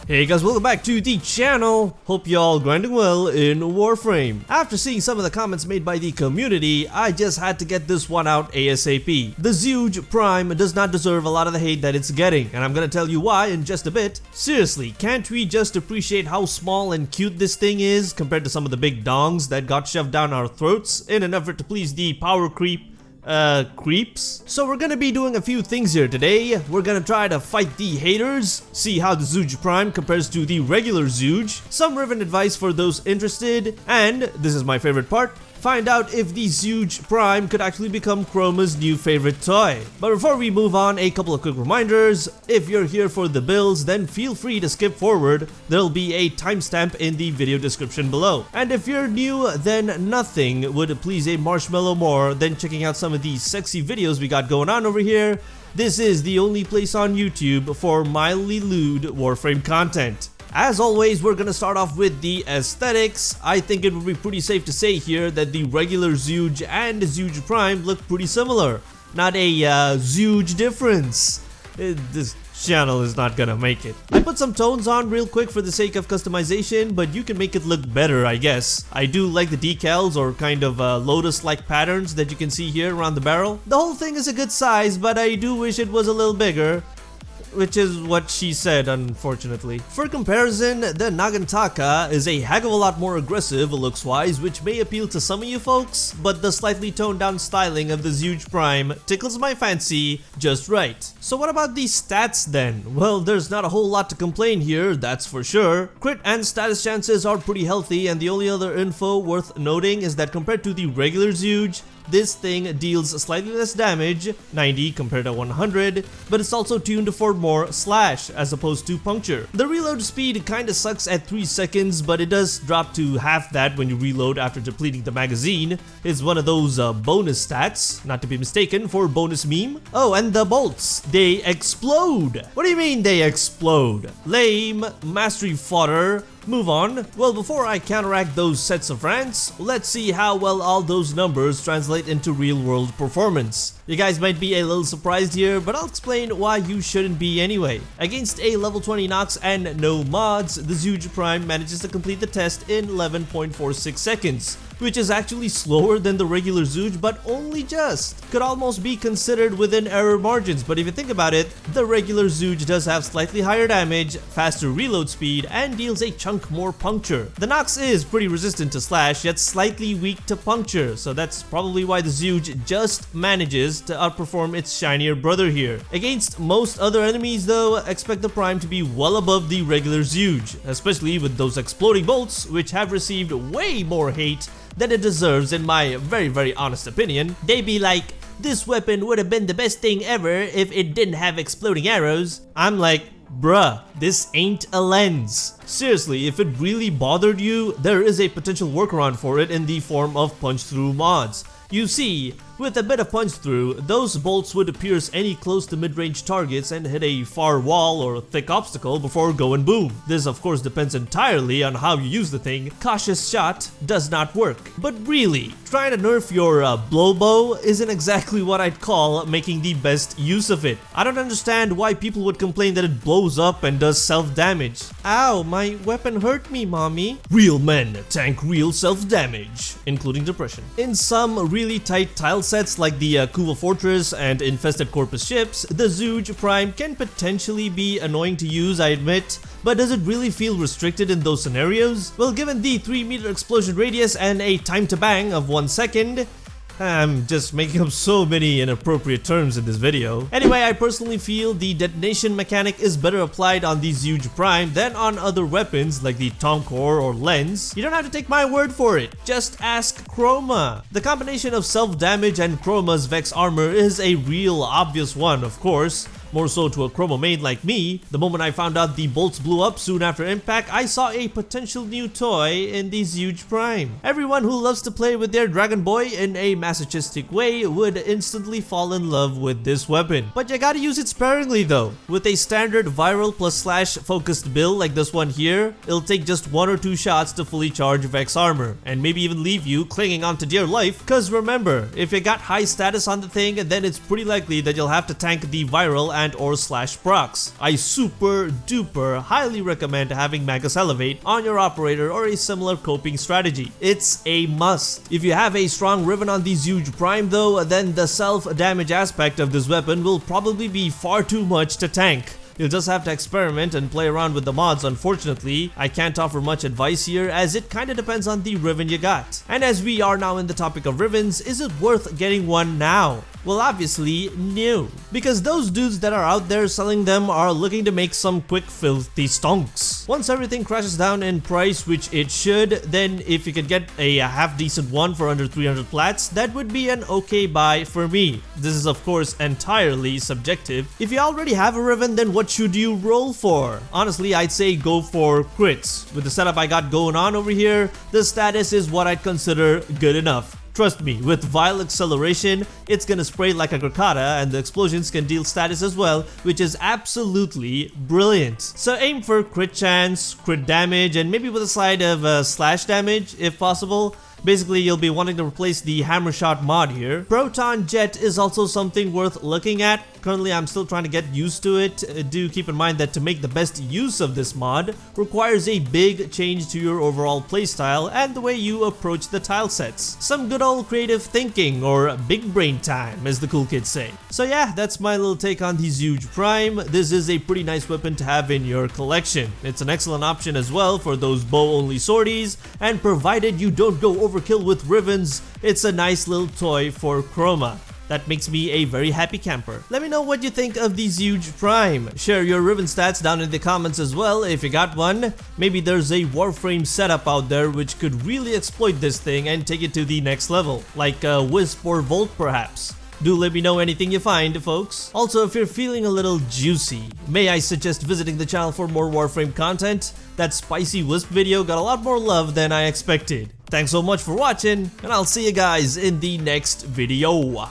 Hey guys, welcome back to the channel. Hope y'all grinding well in Warframe. After seeing some of the comments made by the community, I just had to get this one out ASAP. The Zhuge Prime does not deserve a lot of the hate that it's getting, and I'm gonna tell you why in just a bit. Seriously, can't we just appreciate how small and cute this thing is compared to some of the big dongs that got shoved down our throats in an effort to please the power creeps? So we're gonna be doing a few things here today. We're gonna try to fight the haters, see how the Zhuge Prime compares to the regular Zhuge, some Riven advice for those interested, and, this is my favorite part, find out if the Zhuge Prime could actually become Chroma's new favorite toy. But before we move on, a couple of quick reminders. If you're here for the builds, then feel free to skip forward. There'll be a timestamp in the video description below. And if you're new, then nothing would please a marshmallow more than checking out some of these sexy videos we got going on over here. This is the only place on YouTube for mildly lewd Warframe content. As always, we're gonna start off with the aesthetics. I think it would be pretty safe to say here that the regular Zhuge and Zhuge Prime look pretty similar. Not a huge difference. This channel is not gonna make it. I put some tones on real quick for the sake of customization, but you can make it look better, I guess. I do like the decals or kind of lotus-like patterns that you can see here around the barrel. The whole thing is a good size, but I do wish it was a little bigger. Which is what she said, unfortunately. For comparison, the Nagantaka is a heck of a lot more aggressive looks-wise, which may appeal to some of you folks, but the slightly toned-down styling of the Zhuge Prime tickles my fancy just right. So what about these stats then? Well, there's not a whole lot to complain here, that's for sure. Crit and status chances are pretty healthy, and the only other info worth noting is that compared to the regular Zhuge, this thing deals slightly less damage, 90 compared to 100, but it's also tuned for more slash as opposed to puncture. The reload speed kinda sucks at 3 seconds, but it does drop to half that when you reload after depleting the magazine. It's one of those bonus stats, not to be mistaken for bonus meme. Oh, and the bolts, they explode! What do you mean they explode? Lame, mastery fodder. Move on. Well, before I counteract those sets of rants, let's see how well all those numbers translate into real-world performance. You guys might be a little surprised here, but I'll explain why you shouldn't be anyway. Against a level 20 Nox and no mods, the Zhuge Prime manages to complete the test in 11.46 seconds. Which is actually slower than the regular Zhuge, but only just. Could almost be considered within error margins, but if you think about it, the regular Zhuge does have slightly higher damage, faster reload speed, and deals a chunk more puncture. The Nox is pretty resistant to slash, yet slightly weak to puncture, so that's probably why the Zhuge just manages to outperform its shinier brother here. Against most other enemies though, expect the Prime to be well above the regular Zhuge, especially with those exploding bolts, which have received way more hate than it deserves in my very honest opinion. They be like, this weapon would have been the best thing ever if it didn't have exploding arrows. I'm like, bruh, this ain't a lens. Seriously, if it really bothered you, there is a potential workaround for it in the form of punch-through mods. You see, with a bit of punch through, those bolts would pierce any close to mid-range targets and hit a far wall or thick obstacle before going boom. This of course depends entirely on how you use the thing. Cautious shot does not work. But really, trying to nerf your blow bow isn't exactly what I'd call making the best use of it. I don't understand why people would complain that it blows up and does self-damage. Ow, my weapon hurt me, mommy. Real men tank real self-damage, including depression. In some really tight tile sets like the Kuva Fortress and Infested Corpus ships, the Zhuge Prime can potentially be annoying to use, I admit, but does it really feel restricted in those scenarios? Well, given the 3-meter explosion radius and a time to bang of 1 second, I'm just making up so many inappropriate terms in this video. Anyway, I personally feel the detonation mechanic is better applied on the Zhuge Prime than on other weapons like the Tomcore or Lens. You don't have to take my word for it, just ask Chroma. The combination of self-damage and Chroma's Vex armor is a real obvious one, of course. More so to a Chroma main like me. The moment I found out the bolts blew up soon after impact, I saw a potential new toy in the Zhuge Prime. Everyone who loves to play with their Dragon Boy in a masochistic way would instantly fall in love with this weapon. But you gotta use it sparingly though. With a standard viral plus slash focused build like this one here, it'll take just 1 or 2 shots to fully charge Vex armor, and maybe even leave you clinging on to dear life. Cause remember, if you got high status on the thing, then it's pretty likely that you'll have to tank the viral and or slash procs. I super duper highly recommend having Magus Elevate on your operator or a similar coping strategy. It's a must. If you have a strong Riven on the Zhuge Prime though, then the self-damage aspect of this weapon will probably be far too much to tank. You'll just have to experiment and play around with the mods. Unfortunately, I can't offer much advice here as it kinda depends on the Riven you got. And as we are now in the topic of Rivens, is it worth getting one now? Well, obviously, no. Because those dudes that are out there selling them are looking to make some quick filthy stonks. Once everything crashes down in price, which it should, then if you could get a half decent one for under 300 plats, that would be an okay buy for me. This is of course entirely subjective. If you already have a Riven, then what should you roll for? Honestly, I'd say go for crits. With the setup I got going on over here, the status is what I'd consider good enough. Trust me, with Vile Acceleration, it's gonna spray like a Grakata and the explosions can deal status as well, which is absolutely brilliant. So aim for crit chance, crit damage, and maybe with a side of slash damage if possible. Basically, you'll be wanting to replace the Hammer Shot mod here. Proton Jet is also something worth looking at. Currently, I'm still trying to get used to it. Do keep in mind that to make the best use of this mod requires a big change to your overall playstyle and the way you approach the tile sets. Some good old creative thinking, or big brain time, as the cool kids say. So yeah, that's my little take on the Zhuge Prime. This is a pretty nice weapon to have in your collection. It's an excellent option as well for those bow-only sorties, and provided you don't go overkill with Rivens, it's a nice little toy for Chroma. That makes me a very happy camper. Let me know what you think of the Zhuge Prime. Share your Riven stats down in the comments as well if you got one. Maybe there's a Warframe setup out there which could really exploit this thing and take it to the next level, like Wisp or Volt perhaps. Do let me know anything you find, folks. Also, if you're feeling a little juicy, may I suggest visiting the channel for more Warframe content? That spicy Wisp video got a lot more love than I expected. Thanks so much for watching, and I'll see you guys in the next video.